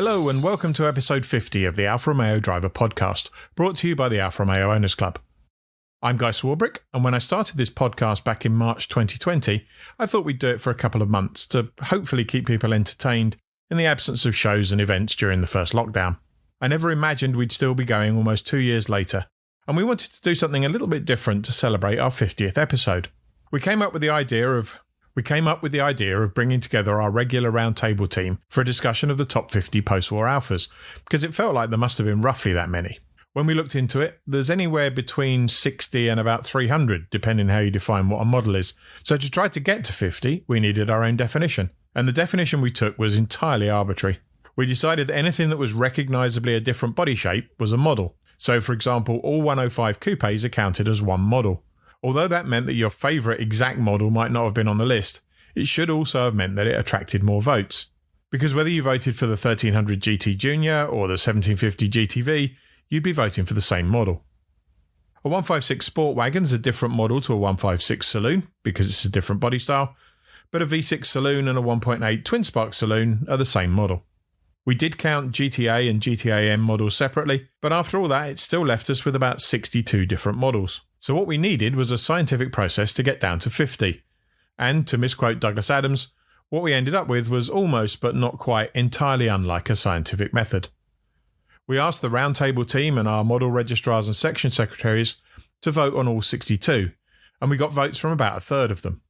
Hello and welcome to episode 50 of the Alfa Romeo Driver Podcast, brought to you by the Alfa Romeo Owners Club. I'm Guy Swarbrick, and when I started this podcast back in March 2020, I thought we'd do it for a couple of months to hopefully keep people entertained in the absence of shows and events during the first lockdown. I never imagined we'd still be going almost 2 years later, and we wanted to do something a little bit different to celebrate our 50th episode. We came up with the idea of bringing together our regular roundtable team for a discussion of the top 50 post-war Alfas, because it felt like there must have been roughly that many. When we looked into it, there's anywhere between 60 and about 300, depending how you define what a model is. So to try to get to 50, we needed our own definition. And the definition we took was entirely arbitrary. We decided that anything that was recognisably a different body shape was a model. So for example, all 105 coupes are counted as one model. Although that meant that your favourite exact model might not have been on the list, it should also have meant that it attracted more votes. Because whether you voted for the 1300 GT Junior or the 1750 GTV, you'd be voting for the same model. A 156 Sport Wagon's a different model to a 156 Saloon, because it's a different body style, but a V6 Saloon and a 1.8 Twin Spark Saloon are the same model. We did count GTA and GTA-M models separately, but after all that, it still left us with about 62 different models. So what we needed was a scientific process to get down to 50. And, to misquote Douglas Adams, what we ended up with was almost but not quite entirely unlike a scientific method. We asked the roundtable team and our model registrars and section secretaries to vote on all 62, and we got votes from about a third of them.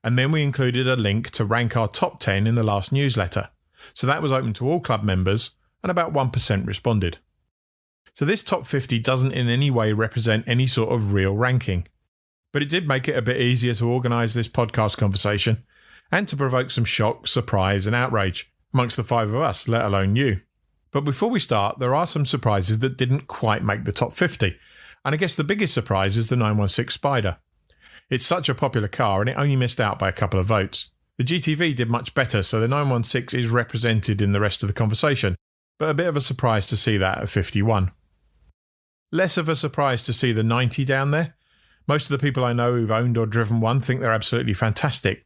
And then we included a link to rank our top 10 in the last newsletter, so that was open to all club members, and about 1% responded. So this top 50 doesn't in any way represent any sort of real ranking, but it did make it a bit easier to organise this podcast conversation and to provoke some shock, surprise and outrage amongst the five of us, let alone you. But before we start, there are some surprises that didn't quite make the top 50, and I guess the biggest surprise is the 916 Spider. It's such a popular car and it only missed out by a couple of votes. The GTV did much better, so the 916 is represented in the rest of the conversation, but a bit of a surprise to see that at 51. Less of a surprise to see the 90 down there. Most of the people I know who've owned or driven one think they're absolutely fantastic.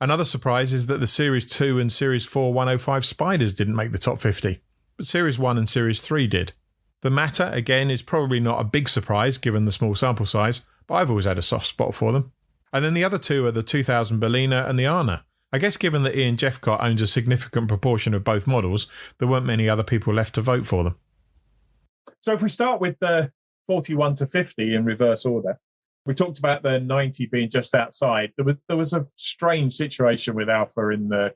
Another surprise is that the Series 2 and Series 4 105 Spiders didn't make the top 50, but Series 1 and Series 3 did. The Matter, again, is probably not a big surprise given the small sample size, but I've always had a soft spot for them. And then the other two are the 2000 Berliner and the Arna. I guess given that Ian Jeffcott owns a significant proportion of both models, there weren't many other people left to vote for them. So if we start with the 41 to 50 in reverse order, we talked about the 90 being just outside. There was a strange situation with Alfa in the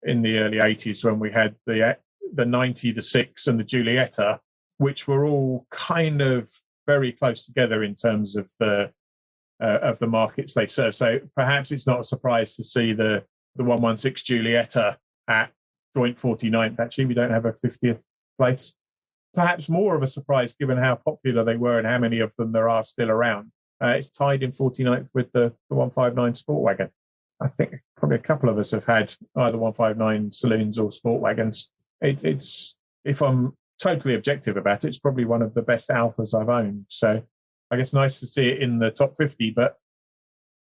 early 80s when we had the 90, the 6 and the Giulietta, which were all kind of very close together in terms of the markets they serve. So perhaps it's not a surprise to see the 116 Giulietta at joint 49th. Actually, we don't have a 50th place. Perhaps more of a surprise given how popular they were and how many of them there are still around. It's tied in 49th with the 159 Sport Wagon. I think probably a couple of us have had either 159 saloons or Sport Wagons. It's, if I'm totally objective about it, it's probably one of the best Alfas I've owned. So I guess nice to see it in the top 50, but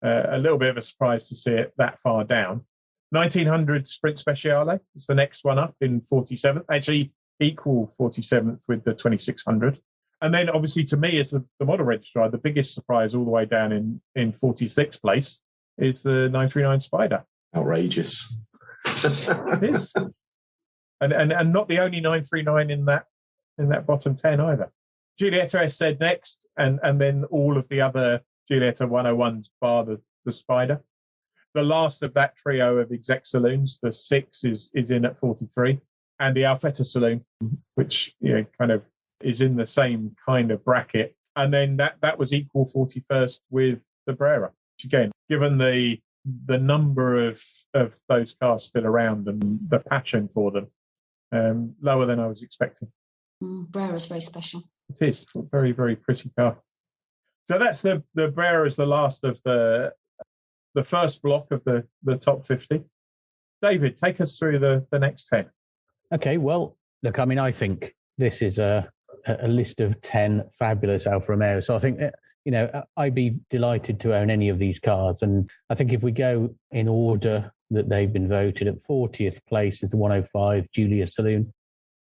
a little bit of a surprise to see it that far down. 1900 Sprint Speciale is the next one up in 47th. Actually, equal 47th with the 2600. And then obviously to me as the model registrar, the biggest surprise all the way down in 46th place is the 939 Spider. Outrageous. It is. And not the only 939 in that bottom 10 either. Giulietta S said next, and then all of the other Giulietta 101s bar the Spider. The last of that trio of exec saloons, the 6 is in at 43. And the Alfetta Saloon, which kind of is in the same kind of bracket. And then that was equal 41st with the Brera, which again, given the number of those cars still around and the passion for them, lower than I was expecting. Brera's very special. It is a very, very pretty car. So that's the Brera is the last of the first block of the top 50. David, take us through the next 10. Okay, well, look, I mean, I think this is a list of 10 fabulous Alfa Romeo. So I think, I'd be delighted to own any of these cars. And I think if we go in order that they've been voted. At 40th place is the 105 Giulia Saloon.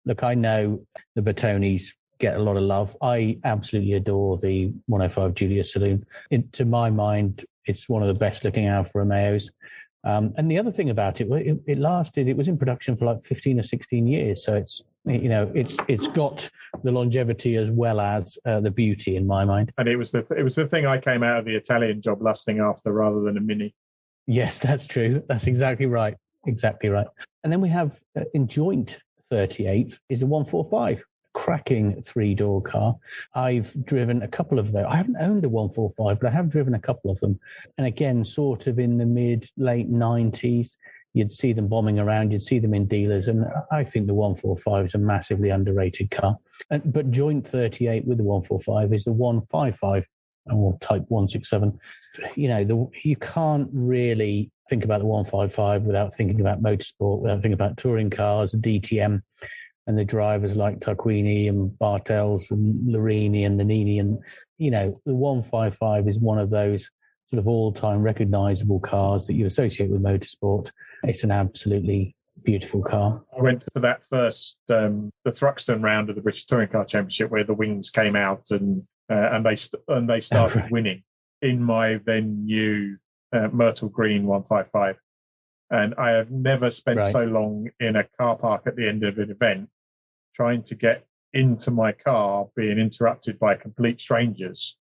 Look, I know the Bertonis get a lot of love. I absolutely adore the 105 Giulia Saloon. To my mind, it's one of the best looking Alfa Romeos. And the other thing about it was in production for like 15 or 16 years. So it's got the longevity as well as the beauty in my mind. And it was the thing I came out of the Italian job lusting after rather than a Mini. Yes, that's true. That's exactly right. Exactly right. And then we have in joint 38th is the 145. Cracking 3-door car. I've driven a couple of those. I haven't owned a 145, but I have driven a couple of them. And again, sort of in the late 90s, you'd see them bombing around. You'd see them in dealers. And I think the 145 is a massively underrated car. But joint 38 with the 145 is the 155 or Type 167. You can't really think about the 155 without thinking about motorsport, without thinking about touring cars, DTM, and the drivers like Tarquini and Bartels and Larini and Nannini. And, the 155 is one of those sort of all-time recognisable cars that you associate with motorsport. It's an absolutely beautiful car. I went to that first, the Thruxton round of the British Touring Car Championship where the wings came out and they started winning in my then new Myrtle Green 155. And I have never spent so long in a car park at the end of an event trying to get into my car, being interrupted by complete strangers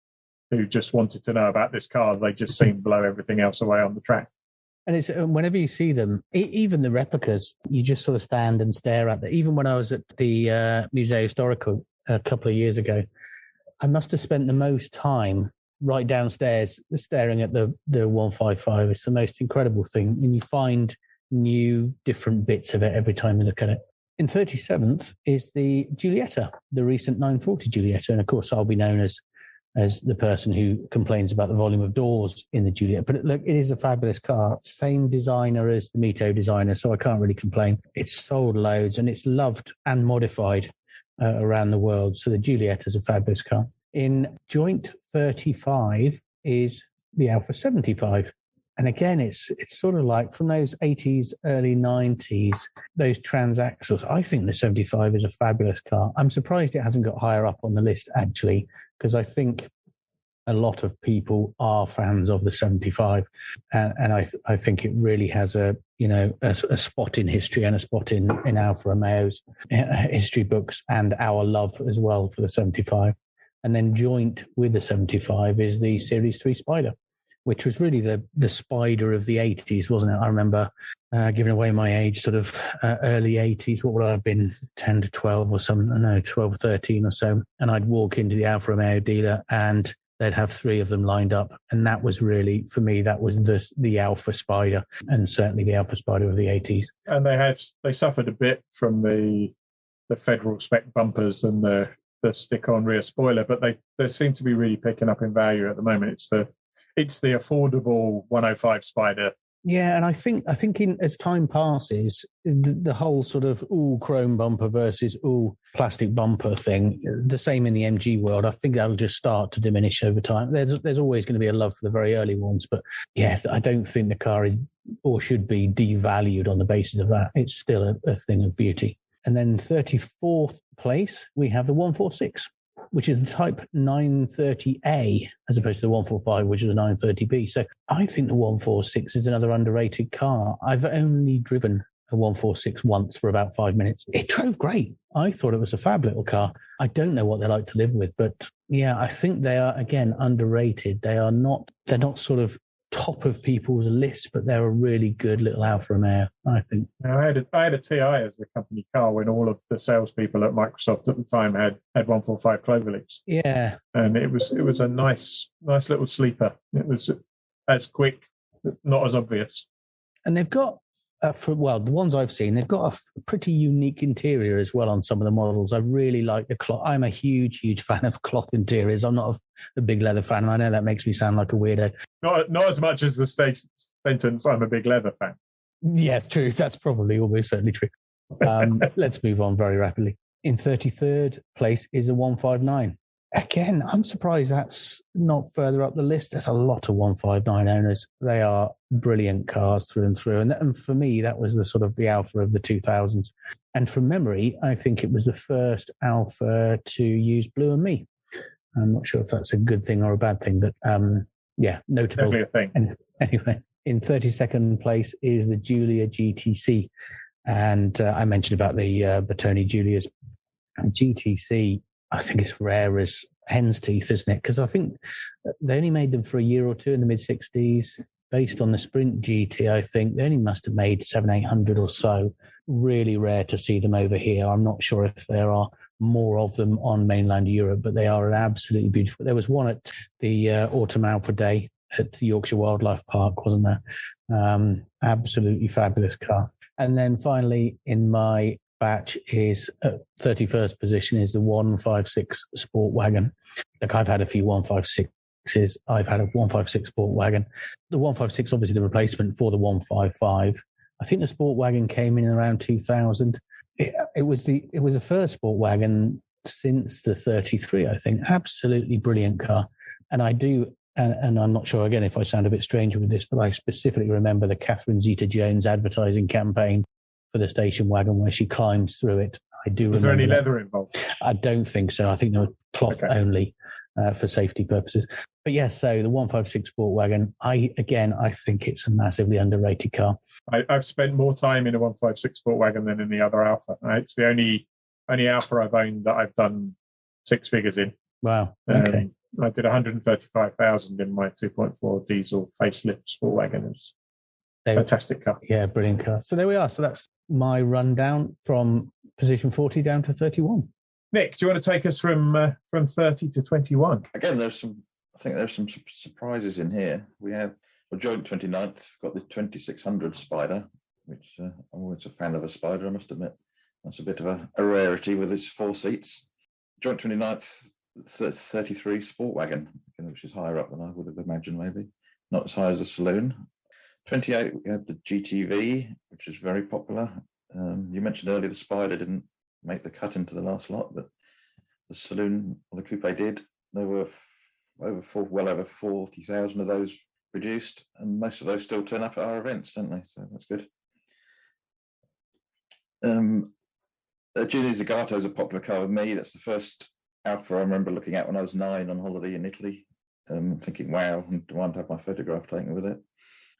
who just wanted to know about this car. They just seemed to blow everything else away on the track. And it's whenever you see them, even the replicas, you just sort of stand and stare at them. Even when I was at the Museo Storico a couple of years ago, I must have spent the most time right downstairs staring at the 155. It's the most incredible thing. And you find new, different bits of it every time you look at it. In 37th is the Giulietta, the recent 940 Giulietta. And of course, I'll be known as the person who complains about the volume of doors in the Giulietta. But look, it is a fabulous car. Same designer as the Mito designer, so I can't really complain. It's sold loads and it's loved and modified around the world. So the Giulietta is a fabulous car. In joint 35 is the Alfa 75. And again, it's sort of like from those 80s, early 90s, those transaxles. I think the 75 is a fabulous car. I'm surprised it hasn't got higher up on the list, actually, because I think a lot of people are fans of the 75. And I think it really has a spot in history and a spot in Alfa Romeo's history books and our love as well for the 75. And then joint with the 75 is the Series 3 Spider, which was really the Spider of the 80s, wasn't it? I remember giving away my age, sort of early 80s. What would I have been, 10 to 12 or something? No, 12 or 13 or so. And I'd walk into the Alfa Romeo dealer and they'd have 3 of them lined up. And that was really, for me, that was the Alfa Spider, and certainly the Alfa Spider of the 80s. And they suffered a bit from the federal spec bumpers and the stick-on rear spoiler, but they seem to be really picking up in value at the moment. It's the affordable 105 Spider. Yeah, and I think as time passes, the whole sort of all chrome bumper versus all plastic bumper thing, the same in the MG world, I think that'll just start to diminish over time. There's always going to be a love for the very early ones, but yes, I don't think the car is or should be devalued on the basis of that. It's still a thing of beauty. And then 34th place, we have the 146, which is the Type 930A, as opposed to the 145, which is a 930B. So I think the 146 is another underrated car. I've only driven a 146 once for about 5 minutes. It drove great. I thought it was a fab little car. I don't know what they're like to live with, but yeah, I think they are, again, underrated. They're not sort of top of people's lists, but they're a really good little Alfa Romeo, I think. Now, I had a TI as a company car when all of the salespeople at Microsoft at the time had 145 Cloverleafs. Yeah, and it was a nice little sleeper. It was as quick, not as obvious. And they've got the ones I've seen, they've got a pretty unique interior as well on some of the models. I really like the cloth. I'm a huge fan of cloth interiors. I'm not a big leather fan. I know that makes me sound like a weirdo. Not as much as the sentence, I'm a big leather fan. Yes, true. That's probably almost certainly true. Let's move on very rapidly. In 33rd place is a 159. Again, I'm surprised that's not further up the list. There's a lot of 159 owners. They are brilliant cars through and through. And for me, that was the sort of the Alfa of the 2000s. And from memory, I think it was the first Alfa to use Blue and Me. I'm not sure if that's a good thing or a bad thing, but notable. Definitely a thing. And anyway, in 32nd place is the Giulia GTC. And I mentioned about the Bertoni Giulias. GTC, I think it's rare as hen's teeth, isn't it? Because I think they only made them for a year or two in the mid-60s. Based on the Sprint GT, I think they only must have made 700-800 or so. Really rare to see them over here. I'm not sure if there are more of them on mainland Europe, but they are absolutely beautiful. There was one at the Autumn Alpha Day at the Yorkshire Wildlife Park, wasn't there? Absolutely fabulous car. And then finally, in my batch is at 31st position is the 156 Sport Wagon. Look, I've had a few 156s. I've had a 156 Sport Wagon. The 156, obviously the replacement for the 155. I think the Sport Wagon came in around 2000. It was the first Sport Wagon since the 33, I think. Absolutely brilliant car. And I do, and I'm not sure, again, if I sound a bit strange with this, but I specifically remember the Catherine Zeta-Jones advertising campaign for the station wagon where she climbs through it. I do. Was there any leather involved? I don't think so. I think there was cloth only for safety purposes. But yes, so the 156 Sport Wagon, I think it's a massively underrated car. I've spent more time in a 156 Sport Wagon than in the other Alfa. It's the only Alfa I've owned that I've done six figures in. Wow. Okay. I did 135,000 in my 2.4 diesel facelift Sport Wagon. It was a fantastic car. Yeah, brilliant car. So there we are. So that's my rundown from position 40 down to 31. Nick, do you want to take us from 30 to 21? Again, I think there's some surprises in here. We have a joint 29th, got the 2600 Spider, which I'm always a fan of a Spider, I must admit. That's a bit of a rarity with its 4 seats. Joint 29th, 33 Sport Wagon, which is higher up than I would have imagined, maybe. Not as high as a saloon. 28, we had the GTV, which is very popular. You mentioned earlier the Spider didn't make the cut into the last lot, but the saloon or the coupe did. There were well over 40,000 of those produced, and most of those still turn up at our events, don't they? So that's good. Giulia Zagato is a popular car with me. That's the first Alfa I remember looking at when I was 9 on holiday in Italy, thinking, wow, I want to have my photograph taken with it.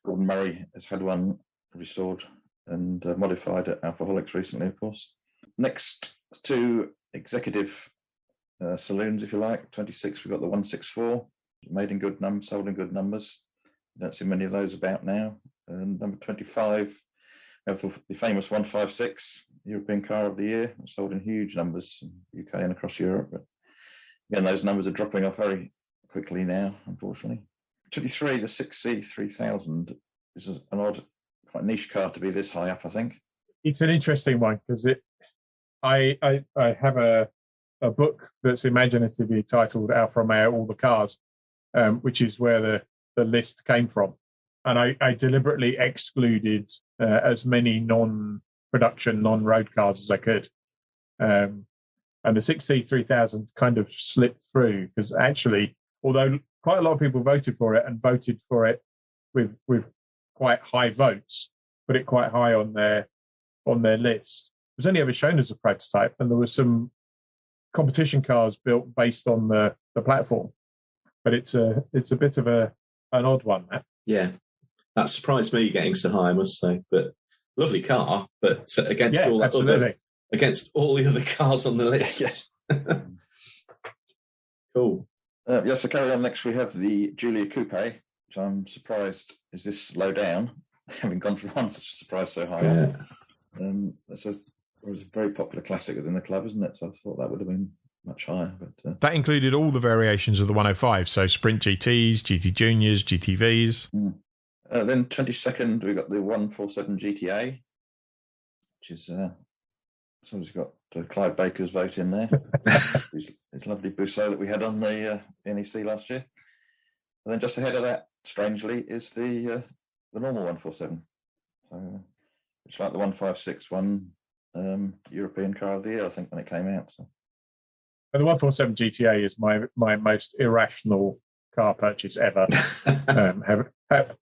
Gordon Murray has had one restored and modified at Alfaholics recently, of course. Next two executive saloons, if you like. 26, we've got the 164, made in good numbers, sold in good numbers. Don't see many of those about now. And number 25, we have the famous 156, European Car of the Year, sold in huge numbers in the UK and across Europe. But again, those numbers are dropping off very quickly now, unfortunately. 23, the 6C3000 is an odd, quite niche car to be this high up, I think. It's an interesting one because I have a book that's imaginatively titled Alfa Romeo All the Cars, which is where the list came from. And I deliberately excluded as many non-production, non-road cars as I could. And the 6C3000 kind of slipped through because actually, although quite a lot of people voted for it and voted for it with quite high votes, put it quite high on their list. It was only ever shown as a prototype, and there were some competition cars built based on the platform. But it's a bit of an odd one, that. Yeah, that surprised me getting so high, I must say. But lovely car, but against all the other cars on the list. Cool. So carry on. Next, we have the Giulia Coupe, which I'm surprised is this low down, having gone from one surprise so high. Yeah. It was a very popular classic within the club, isn't it? So I thought that would have been much higher. But that included all the variations of the 105, so Sprint GTs, GT Juniors, GTVs. Then 22nd, we got the 147 GTA, which is someone's got Clive Baker's vote in there. His lovely Busso that we had on the NEC last year. And then just ahead of that, strangely, is the normal 147. So it's like the 156 one, European Car of the Year, I think, when it came out. So And the 147 GTA is my most irrational car purchase ever.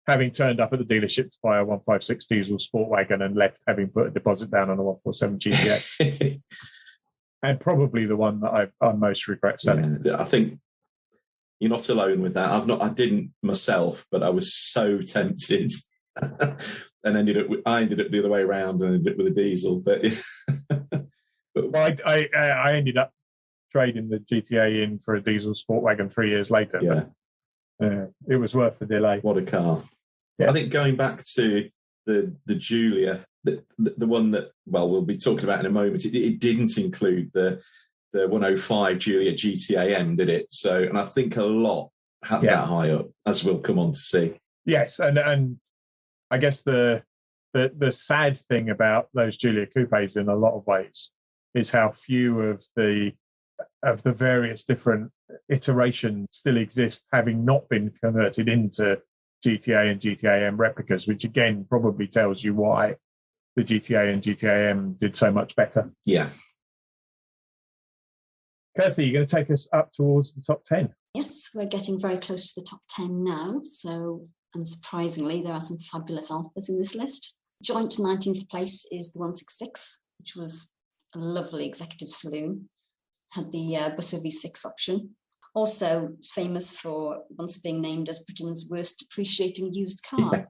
Having turned up at the dealership to buy a 156 diesel sport wagon and left having put a deposit down on a 147 GTA. And probably the one that I most regret selling. Yeah, I think you're not alone with that. I didn't myself, but I was so tempted. And I ended up the other way around and ended up with a diesel. But well, I ended up trading the GTA in for a diesel sport wagon 3 years later. Yeah. But, it was worth the delay. What a car. Yeah. I think going back to the Giulia, the one that, well, we'll be talking about in a moment, it didn't include the 105 Giulia GTAM, did it? So, and I think a lot had that high up, as we'll come on to see. Yes, and I guess the sad thing about those Giulia coupes in a lot of ways is how few of the various different iterations still exist, having not been converted into GTA and GTAM replicas, which again probably tells you why the GTA and GTAM did so much better. Yeah. Kirsty, you're going to take us up towards the top 10. Yes, we're getting very close to the top 10 now. So, unsurprisingly, there are some fabulous Alfas in this list. Joint 19th place is the 166, which was a lovely executive saloon. Had the Busso V6 option. Also famous for once being named as Britain's worst depreciating used car. Yeah.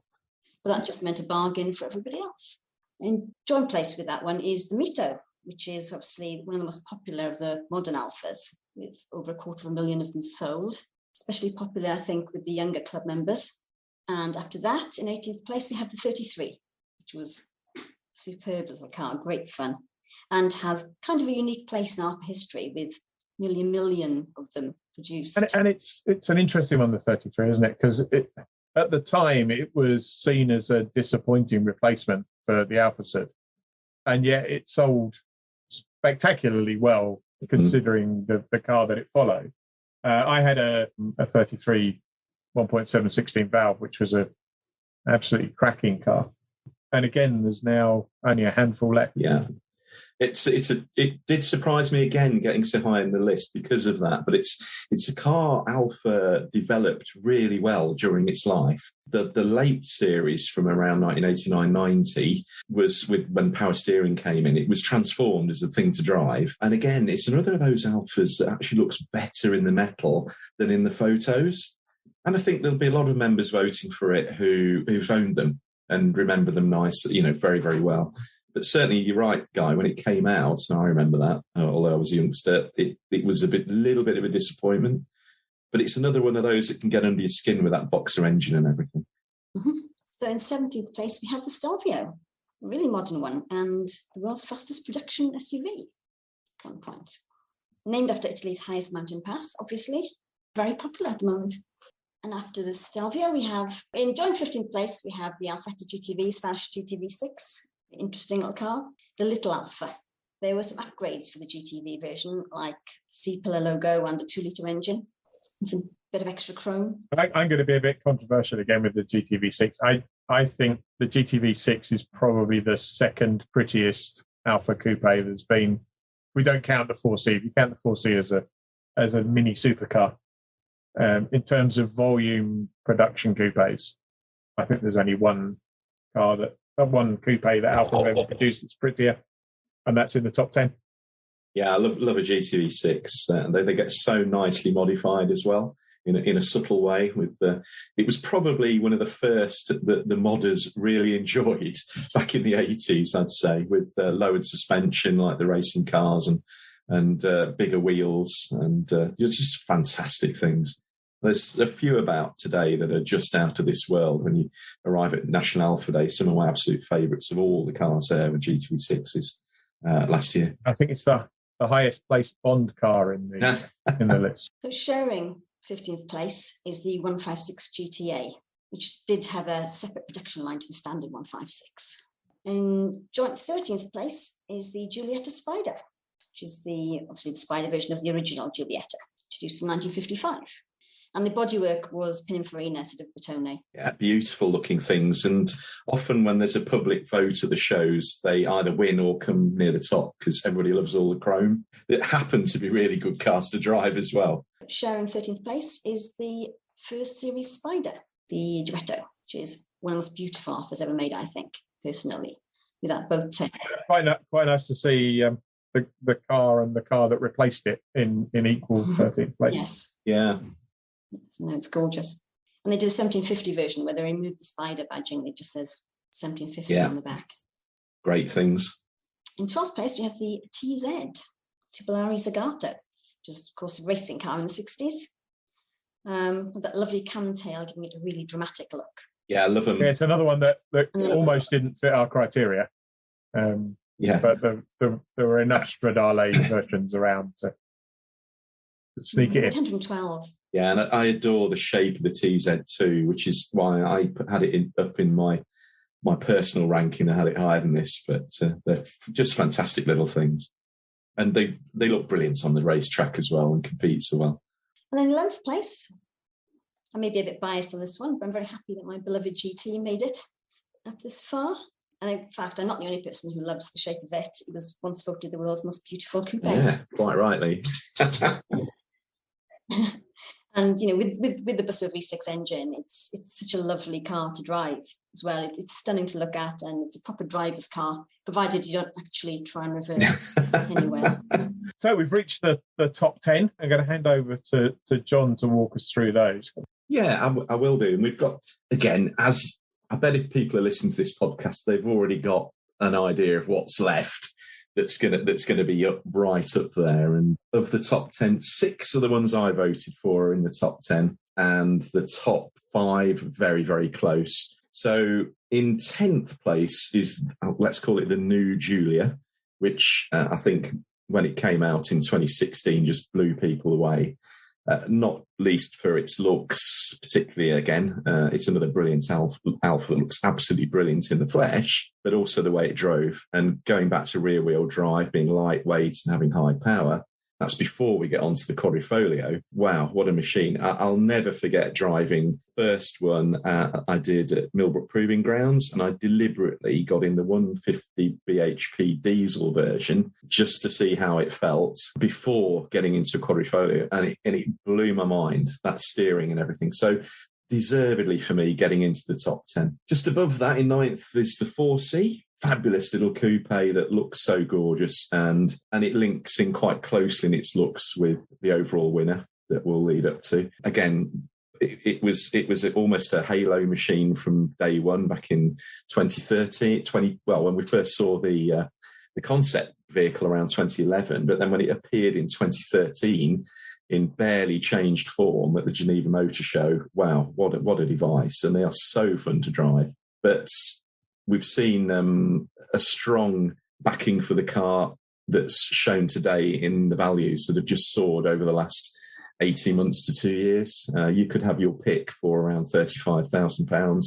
But that just meant a bargain for everybody else. In joint place with that one is the Mito, which is obviously one of the most popular of the modern Alfas, with over 250,000 of them sold. Especially popular, I think, with the younger club members. And after that, in 18th place, we have the 33, which was a superb little car, great fun, and has kind of a unique place in Alfa history with nearly 1 million of them produced. And it's an interesting one, the 33, isn't it? Because at the time, it was seen as a disappointing replacement for the Alfa Sud, and yet it sold spectacularly well, considering the car that it followed. I had a 33 1.7 16 valve, which was a absolutely cracking car. And again, there's now only a handful left. Yeah. It did surprise me again getting so high in the list because of that, but it's a car Alfa developed really well during its life. The late series from around 1989-90 was when power steering came in. It was transformed as a thing to drive. And again, it's another of those Alfas that actually looks better in the metal than in the photos. And I think there'll be a lot of members voting for it who've owned them and remember them very, very well. But certainly, you're right, Guy, when it came out, and I remember that, although I was a youngster, it was a little bit of a disappointment. But it's another one of those that can get under your skin with that boxer engine and everything. Mm-hmm. So in 17th place, we have the Stelvio, a really modern one, and the world's fastest production SUV at one point. Named after Italy's highest mountain pass, obviously. Very popular at the moment. And after the Stelvio, we have, in joint 15th place, we have the Alfetta GTV/GTV6. Interesting little car. The Little Alfa. There were some upgrades for the GTV version, like C-pillar logo and the 2-litre engine, and some bit of extra chrome. I'm going to be a bit controversial again with the GTV6. I think the GTV6 is probably the second prettiest Alfa coupe there's been. We don't count the 4C. If you count the 4C as a mini supercar, in terms of volume production coupes, I think there's only one coupe that Alfa have ever produced that's prettier, and that's in the top 10. Yeah, I love a GTV6. They get so nicely modified as well in a subtle way. It was probably one of the first that the modders really enjoyed back in the 80s, I'd say, with lowered suspension like the racing cars and bigger wheels and just fantastic things. There's a few about today that are just out of this world. When you arrive at National Alfa Day, some of my absolute favourites of all the cars there were GTV6s last year. I think it's the highest placed Bond car in the list. So sharing 15th place is the 156 GTA, which did have a separate production line to the standard 156. In joint 13th place is the Giulietta Spider, which is obviously the Spider version of the original Giulietta, introduced in 1955. And the bodywork was Pininfarina, sort of Bertone. Yeah, beautiful looking things. And often when there's a public vote of the shows, they either win or come near the top because everybody loves all the chrome. That happen to be really good cars to drive as well. Sharing 13th place is the first series Spider, the Duetto, which is one of the most beautiful Alfas ever made, I think, personally, with that boat tail. Quite nice to see the car and the car that replaced it in equal 13th place. Yes. Yeah. No, it's gorgeous. And they did a 1750 version where they removed the Spider badging. It just says 1750 on the back. Great things. In 12th place, we have the TZ, Tubolari Zagato, which is, of course, a racing car in the 60s. With that lovely can tail, giving it a really dramatic look. Yeah, I love them. Yeah, it's another one that almost didn't fit our criteria. But there were enough Stradale versions around to sneak it in. 112. Yeah, and I adore the shape of the TZ2, which is why I had it up in my personal ranking. I had it higher than this, but they're just fantastic little things. And they look brilliant on the racetrack as well and compete so well. And then 11th place, I may be a bit biased on this one, but I'm very happy that my beloved GT made it up this far. And in fact, I'm not the only person who loves the shape of it. It was once voted the world's most beautiful coupe. Yeah, quite rightly. And with the Busso V6 engine, it's such a lovely car to drive as well. It's stunning to look at, and it's a proper driver's car, provided you don't actually try and reverse anywhere. So we've reached the top 10. I'm going to hand over to John to walk us through those. Yeah, I will do. And we've got, again, as I bet if people are listening to this podcast, they've already got an idea of what's left. That's gonna be right up there. And of the top 10, 6 of the ones I voted for are in the top 10, and the top 5 very, very close. So in 10th place is, let's call it the new Giulia, which I think when it came out in 2016 just blew people away. Not least for its looks, particularly, again, it's another brilliant Alfa that looks absolutely brilliant in the flesh, but also the way it drove. And going back to rear-wheel drive, being lightweight and having high power, that's before we get onto the Quadrifoglio. Wow, what a machine. I'll never forget driving the first one I did at Millbrook Proving Grounds, and I deliberately got in the 150 bhp diesel version just to see how it felt before getting into a Quadrifoglio, and it blew my mind, that steering and everything. So deservedly for me getting into the top 10. Just above that in 9th is the 4C. Fabulous little coupe that looks so gorgeous, and it links in quite closely in its looks with the overall winner that we'll lead up to. Again, it was almost a halo machine from day one back in 2013. When we first saw the concept vehicle around 2011, but then when it appeared in 2013 in barely changed form at the Geneva Motor Show, wow, what a device. And they are so fun to drive. But we've seen a strong backing for the car that's shown today in the values that have just soared over the last 18 months to 2 years. You could have your pick for around £35,000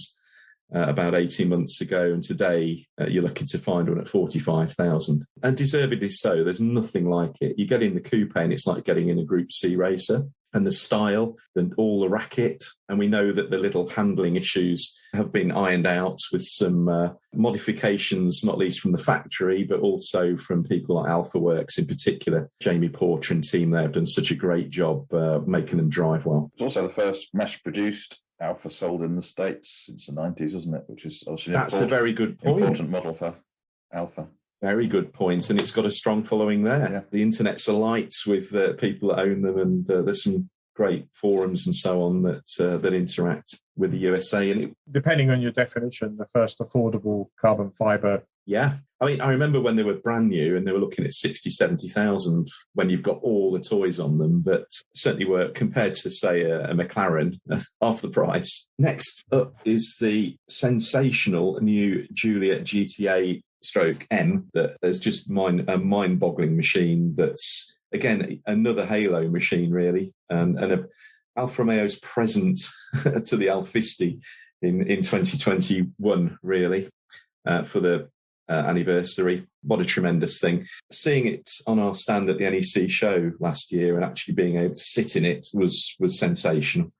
about 18 months ago, and today you're lucky to find one at 45,000, and deservedly so. There's nothing like it. You get in the coupe and it's like getting in a Group C racer. And the style, and all the racket, and we know that the little handling issues have been ironed out with some modifications, not least from the factory, but also from people like Alfa Works in particular. Jamie Porter and team there have done such a great job making them drive well. It's also the first mass-produced Alfa sold in the States since the 90s, isn't it? Which is obviously a very good point. Important model for Alfa. Very good point, and it's got a strong following there. Yeah. The internet's alight with people that own them, and there's some great forums and so on that interact with the USA. And depending on your definition, the first affordable carbon fibre. Yeah, I mean, I remember when they were brand new and they were looking at 60, 70,000 when you've got all the toys on them, but certainly were, compared to, say, a McLaren, half the price. Next up is the sensational new Giulia GTA M, that there's just a mind-boggling machine that's, again, another halo machine, really, and Alfa Romeo's present to the Alfisti in 2021, really, for the anniversary. What a tremendous thing. Seeing it on our stand at the NEC show last year and actually being able to sit in it was sensational.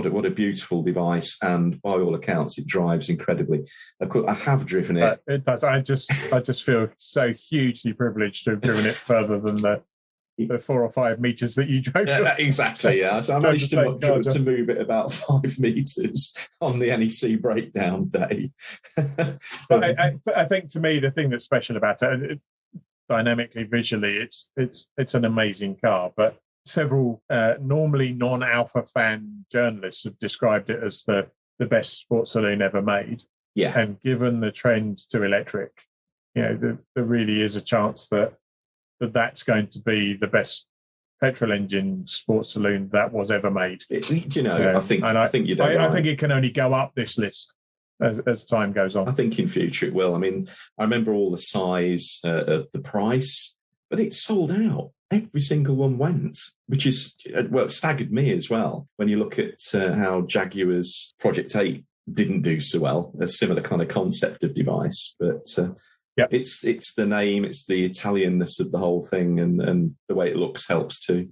What a beautiful device, and by all accounts, it drives incredibly. Of course, I have driven it. It does. I just feel so hugely privileged to have driven it further than the 4 or 5 meters that you drove. Yeah, exactly. Yeah, so I managed to move it about 5 meters on the NEC breakdown day. But I think, to me, the thing that's special about it, dynamically, visually, it's an amazing car. But several normally non-Alfa fan journalists have described it as the best sports saloon ever made. Yeah. And given the trend to electric, there really is a chance that's going to be the best petrol engine sports saloon that was ever made. I think you're right. I think it can only go up this list as time goes on. I think in future it will. I mean, I remember all the size of the price, but it sold out. Every single one went, which is, well, it staggered me as well. When you look at how Jaguar's Project 8 didn't do so well, a similar kind of concept of device, but it's the name, it's the Italianness of the whole thing, and the way it looks helps too.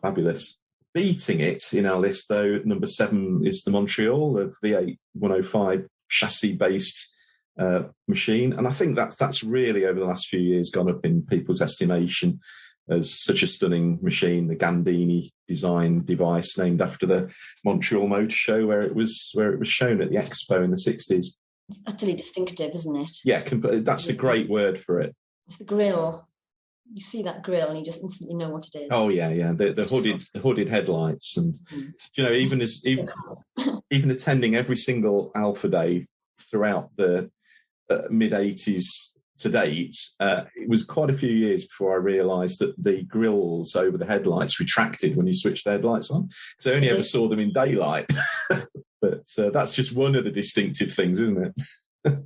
Fabulous. Beating it in our list, though, number 7 is the Montreal, a V8 105 chassis-based machine, and I think that's really over the last few years gone up in people's estimation as such a stunning machine. The Gandini design device, named after the Montreal Motor Show, where it was shown at the Expo in the 60s. It's utterly distinctive, isn't it? Yeah, that's a great word for it. It's the grille. You see that grille and you just instantly know what it is. Oh yeah. The hooded headlights, and even attending every single Alfa day throughout the mid 80s to date, it was quite a few years before I realised that the grills over the headlights retracted when you switched the headlights on, because I only ever saw them in daylight. But that's just one of the distinctive things, isn't it?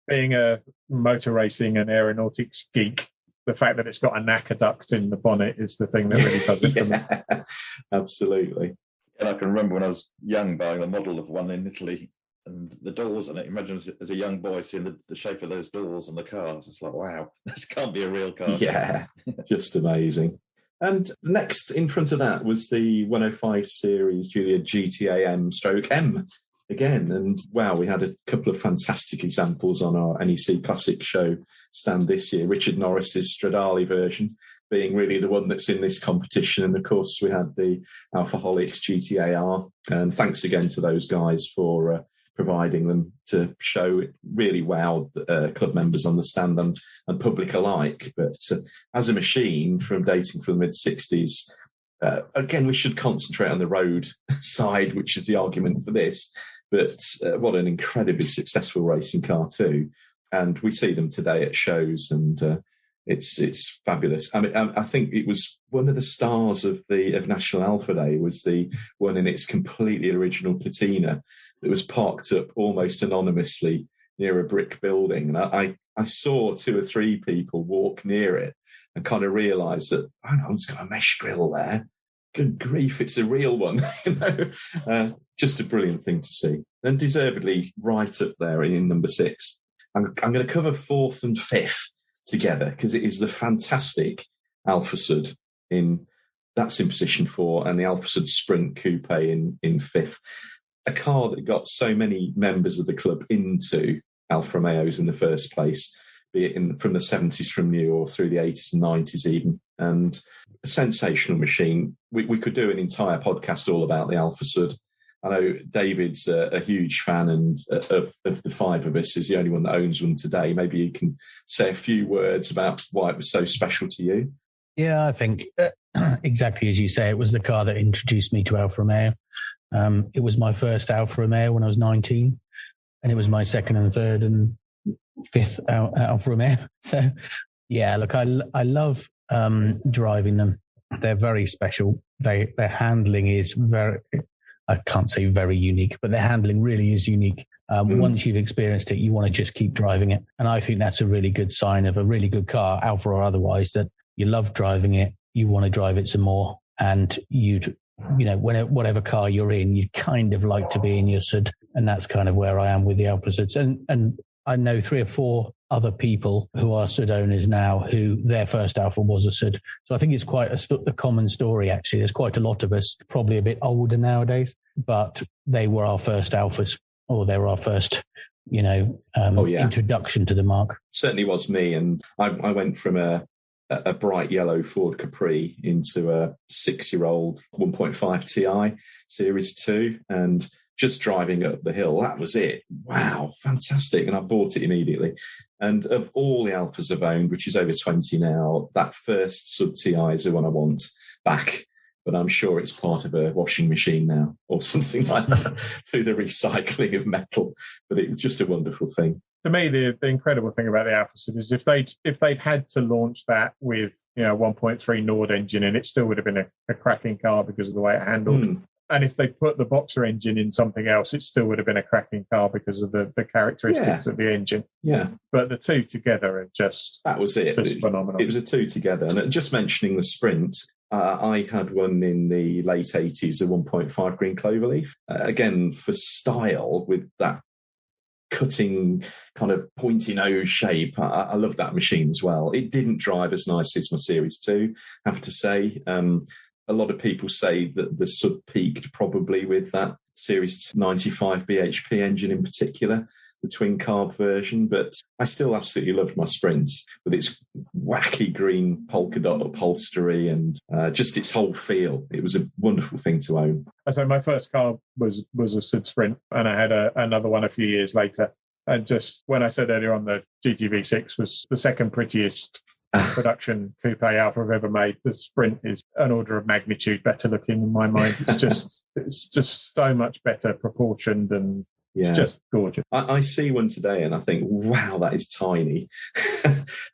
Being a motor racing and aeronautics geek, the fact that it's got a NACA duct in the bonnet is the thing that really does it for me. Absolutely. And I can remember when I was young buying the model of one in Italy, and the doors, and imagine as a young boy seeing the shape of those doors on the cars. It's like, wow, this can't be a real car. Yeah, just amazing. And next in front of that was the 105 series Giulia GTAM/M again. And wow, we had a couple of fantastic examples on our NEC Classic Show stand this year. Richard Norris's Stradale version being really the one that's in this competition. And of course, we had the Alfaholics GTAR. And thanks again to those guys for providing them to show. It really wowed club members on the stand and public alike. But as a machine dating from the mid-60s, again, we should concentrate on the road side, which is the argument for this. But what an incredibly successful racing car too. And we see them today at shows, and it's fabulous. I mean, I think it was one of the stars of National Alfa Day was the one in its completely original patina that was parked up almost anonymously near a brick building. And I saw 2 or 3 people walk near it and kind of realised that, oh no, it's got a mesh grille there. Good grief, it's a real one. Just a brilliant thing to see. And deservedly right up there in number 6. I'm going to cover 4th and 5th together because it is the fantastic Alfasud that's in position 4, and the Alfasud Sprint Coupe in 5th. A car that got so many members of the club into Alfa Romeos in the first place, be it from the 70s from new or through the 80s and 90s even. And a sensational machine. We could do an entire podcast all about the Alfasud. I know David's a huge fan and of the 5 of us is the only one that owns one today. Maybe you can say a few words about why it was so special to you. Yeah, I think exactly as you say, it was the car that introduced me to Alfa Romeo. It was my first Alfa Romeo when I was 19, and it was my 2nd and 3rd and 5th Alfa Romeo. So, yeah, look, I love driving them. They're very special. Their handling is I can't say very unique, but their handling really is unique. Once you've experienced it, you want to just keep driving it. And I think that's a really good sign of a really good car, Alfa or otherwise, that you love driving it, you want to drive it some more, and whatever car you're in, you'd kind of like to be in your Sud. And that's kind of where I am with the Alfa Suds. And I know 3 or 4 other people who are Sud owners now who their first Alfa was a Sud. So I think it's quite a common story, actually. There's quite a lot of us, probably a bit older nowadays, but they were our first Alfas, or they were our first, introduction to the marque. Certainly was me. And I went from a bright yellow Ford Capri into a 6-year-old 1.5 Ti Series 2. And just driving up the hill, that was it. Wow, fantastic. And I bought it immediately. And of all the Alfas I've owned, which is over 20 now, that first Sud Ti is the one I want back. But I'm sure it's part of a washing machine now or something like that through the recycling of metal. But it was just a wonderful thing. To me, the incredible thing about the Alfa Sud is if they'd had to launch that with 1.3 Nord engine in, it still would have been a cracking car because of the way it handled. And if they put the Boxer engine in something else, it still would have been a cracking car because of the characteristics of the engine. Yeah. But the two together are just... That was it. Just phenomenal. It was a two together. And just mentioning the Sprint, I had one in the late 80s, a 1.5 green cloverleaf. Again, for style, with that cutting kind of pointy nose shape. I love that machine as well. It didn't drive as nice as my Series 2, I have to say. A lot of people say that the Sud peaked probably with that Series 95 BHP engine in particular, the twin carb version, but I still absolutely loved my Sprint with its wacky green polka dot upholstery and just its whole feel. It was a wonderful thing to own. So my first car was a Sud Sprint, and I had another one a few years later. And just when I said earlier on, the GTV6 was the second prettiest production coupe Alfa I've ever made. The Sprint is an order of magnitude better looking in my mind. It's just so much better proportioned, and it's just gorgeous. I see one today and I think, wow, that is tiny.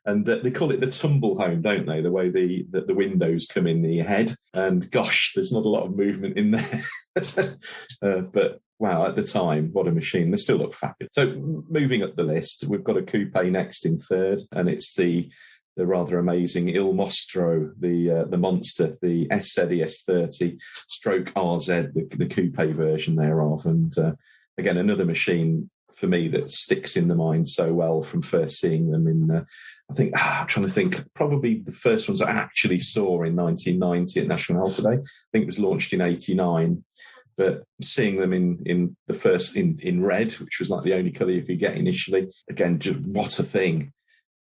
And they call it the tumble home, don't they? The way the windows come in the head. And gosh, there's not a lot of movement in there. But wow, at the time, what a machine. They still look fabulous. So moving up the list, we've got a coupe next in third, and it's the rather amazing Il Mostro, the monster, the SZ ES30 stroke RZ, the coupe version thereof. And again, another machine for me that sticks in the mind so well from first seeing them in, I'm trying to think, probably the first ones I actually saw in 1990 at National Alpha Day. I think it was launched in 89. But seeing them in the first, in red, which was like the only colour you could get initially, again, just what a thing.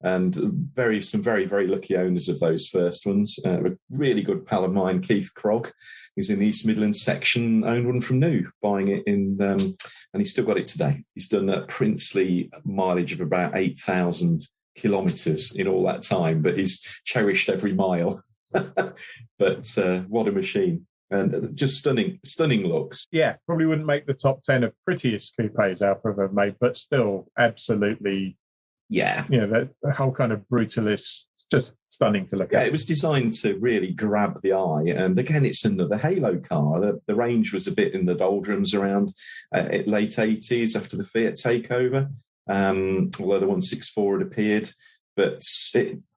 And some very, very lucky owners of those first ones. A really good pal of mine, Keith Krog, who's in the East Midlands section, owned one from new, buying it in, and he's still got it today. He's done a princely mileage of about 8,000 kilometres in all that time, but he's cherished every mile. But what a machine. And just stunning looks. Yeah, probably wouldn't make the top 10 of prettiest coupes Alfa ever made, but still absolutely... Yeah. The whole kind of brutalist, just stunning to look at. Yeah, it was designed to really grab the eye. And again, it's another halo car. The range was a bit in the doldrums around late 80s after the Fiat takeover, although the 164 had appeared. But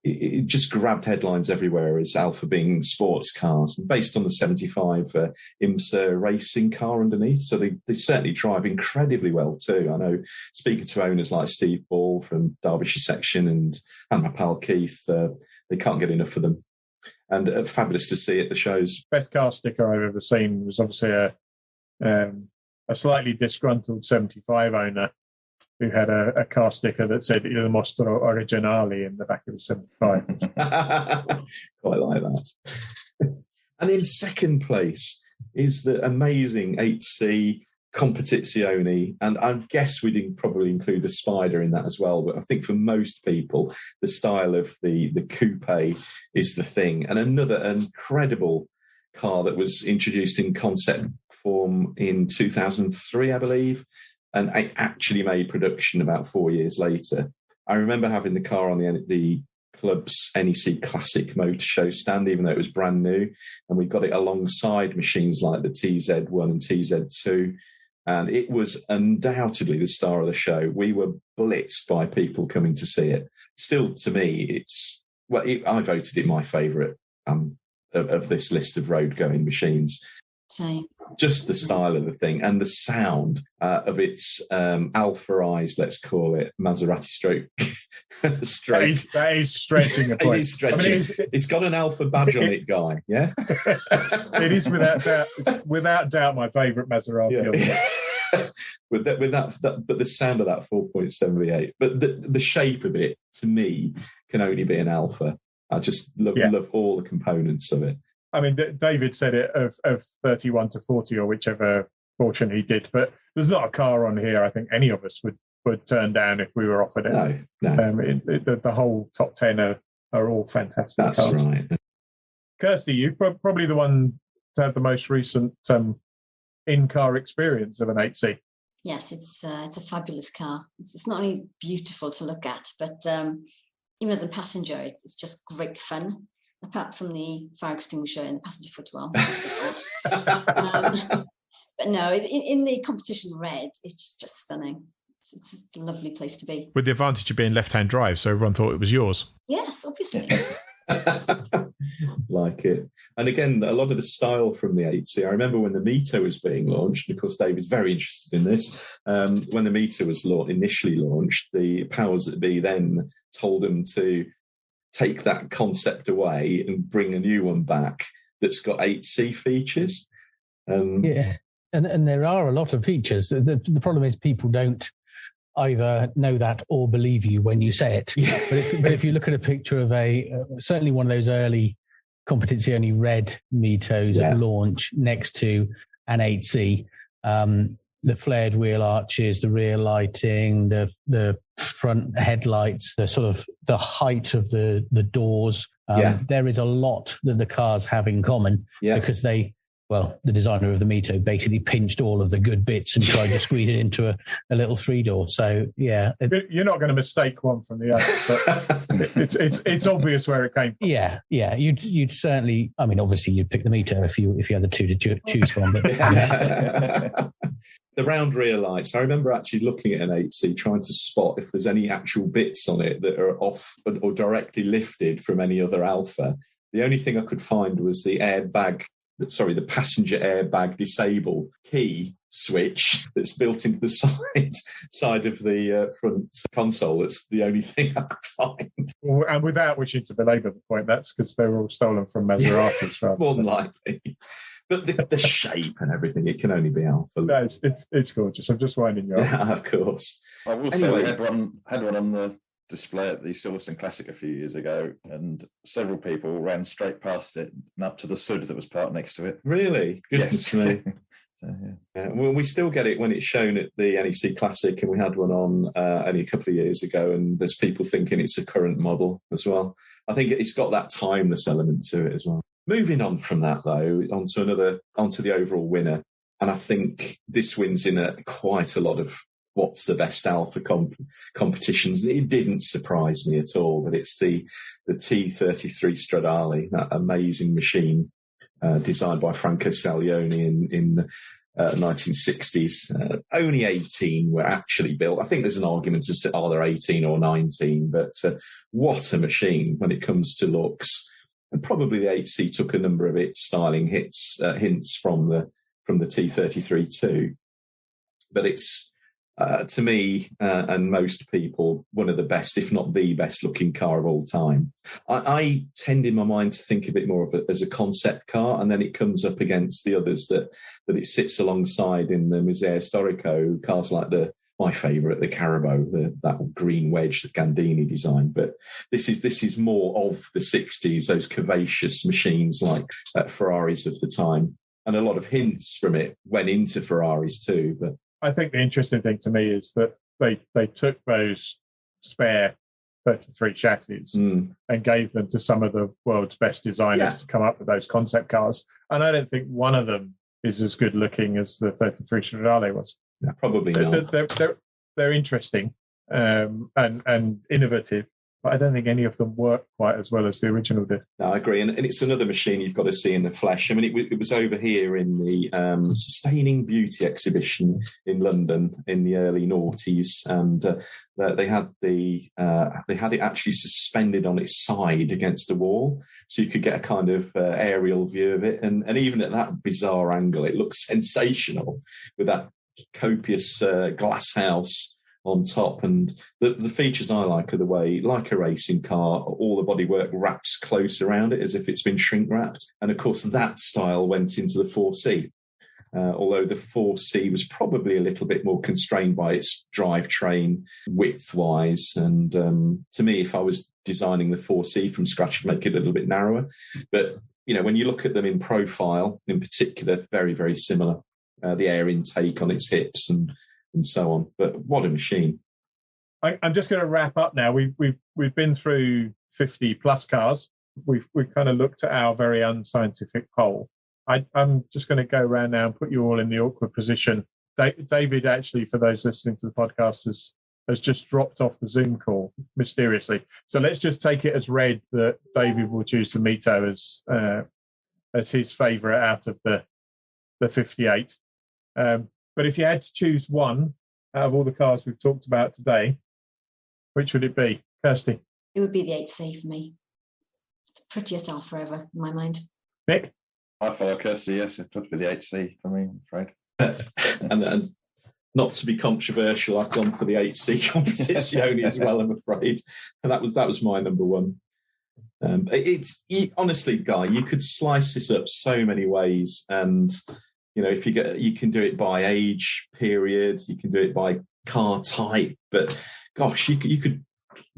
it just grabbed headlines everywhere as Alfa being sports cars, based on the 75 IMSA racing car underneath. So they certainly drive incredibly well too. I know, speaking to owners like Steve Ball from Derbyshire section and my pal Keith, they can't get enough of them. And fabulous to see at the shows. Best car sticker I've ever seen was obviously a slightly disgruntled 75 owner who had a car sticker that said Il Mostro Originale in the back of the 75. Quite like that. And in second place is the amazing 8C Competizione. And I guess we'd probably include the Spider in that as well. But I think for most people, the style of the coupe is the thing. And another incredible car that was introduced in concept form in 2003, I believe. And I actually made production about 4 years later. I remember having the car on the club's NEC Classic Motor Show stand, even though it was brand new. And we got it alongside machines like the TZ1 and TZ2. And it was undoubtedly the star of the show. We were blitzed by people coming to see it. Still, to me, I voted it my favourite of this list of road-going machines. Same. just the style of the thing and the sound of its Alfaized, let's call it, Maserati stroke. That is stretching a point. It is stretching. I mean, it's got an Alfa badge on it, Guy. Yeah, it is without doubt my favourite Maserati. Yeah. with that, but the sound of that 4.7 V8, but the shape of it to me can only be an Alfa. I just love all the components of it. I mean, David said it of 31 to 40 or whichever portion he did, but there's not a car on here I think any of us would turn down if we were offered it. No. The whole top 10 are all fantastic That's cars. right. Kirsty, you're probably the one to have the most recent in-car experience of an 8C. Yes, it's a fabulous car. It's not only beautiful to look at, but even as a passenger, it's just great fun. Apart from the fire extinguisher in the passenger footwell. But no, in the competition red, it's just stunning. It's a lovely place to be. With the advantage of being left-hand drive, so everyone thought it was yours. Yes, obviously. Like it. And again, a lot of the style from the 8C. I remember when the Mito was being launched, and of course Dave is very interested in this, when the Mito was initially launched, the powers that be then told them to take that concept away and bring a new one back that's got 8C features. Yeah, and there are a lot of features. The problem is people don't either know that or believe you when you say it. Yeah. But if you look at a picture of certainly one of those early competency-only red Mitos at launch next to an 8C, the flared wheel arches, the rear lighting, the front headlights, the sort of the height of the doors. There is a lot that the cars have in common because the designer of the Mito basically pinched all of the good bits and tried to squeeze it into a little 3-door. So, yeah. You're not going to mistake one from the other, but it's obvious where it came from. Yeah. You'd certainly, I mean, obviously you'd pick the Mito if you had the two to choose from. But, the round rear lights. I remember actually looking at an 8C, trying to spot if there's any actual bits on it that are off or directly lifted from any other Alfa. The only thing I could find was the the passenger airbag disable key switch that's built into the side of the front console. That's the only thing I could find. Well, and without wishing to belabor the point, that's because they were all stolen from Maseratis. More than likely. But the shape and everything, it can only be Alfa. No, it's gorgeous. I'm just winding you up. Yeah, of course. I will say we had one on the display at the Silverstone Classic a few years ago, and several people ran straight past it and up to the Sud that was parked next to it. Really? Goodness me. So, well, we still get it when it's shown at the NEC Classic, and we had one on only a couple of years ago, and there's people thinking it's a current model as well. I think it's got that timeless element to it as well. Moving on from that, though, onto the overall winner, and I think this wins in quite a lot of what's the best Alfa competitions. It didn't surprise me at all, but it's the T33 Stradale, that amazing machine designed by Franco Saglioni in the 1960s. Only 18 were actually built. I think there's an argument as to are there 18 or 19, but what a machine when it comes to looks. And probably the 8C took a number of its styling hints from the T33 too. But it's to me and most people one of the best, if not the best looking car of all time. I tend in my mind to think a bit more of it as a concept car, and then it comes up against the others that it sits alongside in the Museo Storico, cars like my favourite, the Carabo, that green wedge that Gandini designed. But this is more of the 60s, those curvaceous machines like Ferraris of the time. And a lot of hints from it went into Ferraris too. But I think the interesting thing to me is that they took those spare 33 chassis and gave them to some of the world's best designers to come up with those concept cars. And I don't think one of them is as good looking as the 33 Stradale was. No, probably not. They're interesting and innovative, but I don't think any of them work quite as well as the original did. No, I agree. And it's another machine you've got to see in the flesh. I mean, it was over here in the Sustaining Beauty exhibition in London in the early noughties. And they had it actually suspended on its side against the wall. So you could get a kind of aerial view of it. And even at that bizarre angle, it looks sensational with that copious glass house on top. And the features I like are the way, like a racing car, all the bodywork wraps close around it as if it's been shrink wrapped. And of course, that style went into the 4C. Although the 4C was probably a little bit more constrained by its drivetrain width-wise. And to me, if I was designing the 4C from scratch, I'd make it a little bit narrower. But, when you look at them in profile, in particular, very, very similar. The air intake on its hips and so on. But what a machine. I'm just going to wrap up now. We've been through 50 plus cars. We've kind of looked at our very unscientific poll. I'm just going to go around now and put you all in the awkward position. David, actually, for those listening to the podcast, has just dropped off the Zoom call mysteriously. So let's just take it as read that David will choose the Mito as his favourite out of the 58. But if you had to choose one out of all the cars we've talked about today, which would it be? Kirsty? It would be the 8C for me. It's the prettiest Alfa ever, in my mind. Nick? I follow Kirsty, yes. It would be the 8C for me, I'm afraid. and not to be controversial, I've gone for the 8C Competizione as well, I'm afraid. And that was my number one. Honestly, Guy, you could slice this up so many ways. And if you can do it by age period, you can do it by car type, but gosh, you could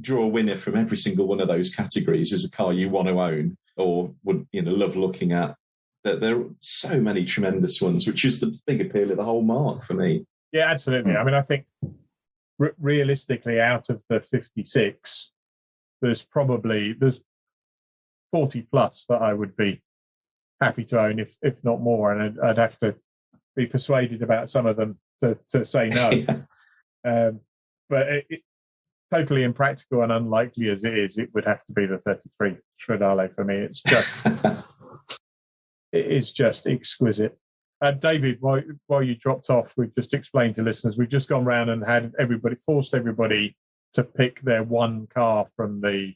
draw a winner from every single one of those categories as a car you want to own or would love looking at. There are so many tremendous ones, which is the big appeal of the whole marque for me. Yeah, absolutely. I mean, I think realistically, out of the 56, there's 40 plus that I would be happy to own, if not more, and I'd have to be persuaded about some of them to say no. Yeah. But totally impractical and unlikely as it is, it would have to be the 33 Stradale for me. It's just it is just exquisite. David, while you dropped off, we've just explained to listeners, we've just gone round and had forced everybody to pick their one car from the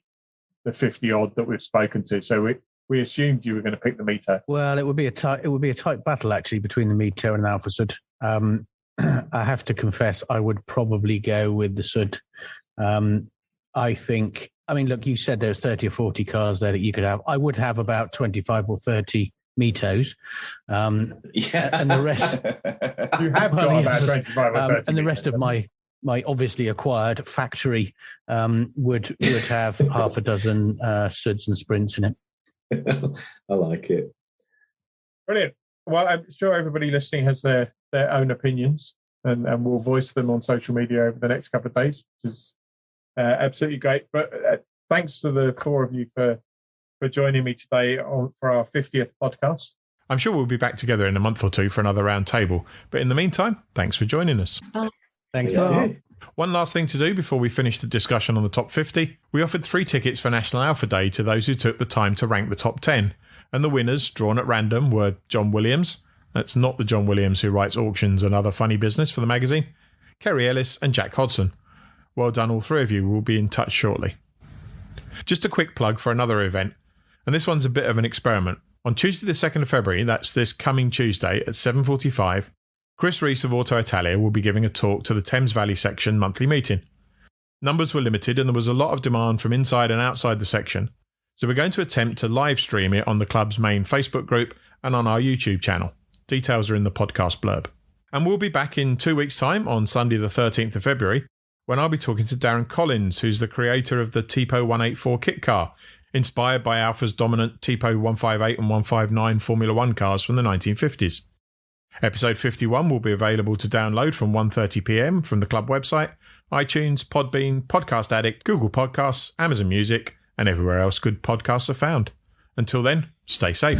50 odd that we've spoken to. So we assumed you were going to pick the Mito. Well, it would be a tight battle actually between the Mito and an Alfa Sud. I have to confess, I would probably go with the Sud. Look, you said there's 30 or 40 cars there that you could have. I would have about 25 or 30 Mitos. And the rest... You have got about 25 or 30 and the rest of my obviously acquired factory would have half a dozen Suds and Sprints in it. I like it. Brilliant. Well, I'm sure everybody listening has their own opinions and will voice them on social media over the next couple of days, which is absolutely great. But thanks to the four of you for joining me today for our 50th podcast. I'm sure we'll be back together in a month or two for another round table. But in the meantime, thanks for joining us. Thanks a lot. One last thing to do before we finish the discussion on the top 50. We offered 3 tickets for National Alpha Day to those who took the time to rank the top 10. And the winners, drawn at random, were John Williams. That's not the John Williams who writes auctions and other funny business for the magazine. Kerry Ellis and Jack Hodson. Well done, all 3 of you. We'll be in touch shortly. Just a quick plug for another event. And this one's a bit of an experiment. On Tuesday the 2nd of February, that's this coming Tuesday at 7:45, Chris Rees of Auto Italia will be giving a talk to the Thames Valley Section monthly meeting. Numbers were limited and there was a lot of demand from inside and outside the section, so we're going to attempt to live stream it on the club's main Facebook group and on our YouTube channel. Details are in the podcast blurb. And we'll be back in 2 weeks' time on Sunday the 13th of February, when I'll be talking to Darren Collins, who's the creator of the Tipo 184 kit car, inspired by Alfa's dominant Tipo 158 and 159 Formula 1 cars from the 1950s. Episode 51 will be available to download from 1:30 p.m. from the club website, iTunes, Podbean, Podcast Addict, Google Podcasts, Amazon Music, and everywhere else good podcasts are found. Until then, stay safe.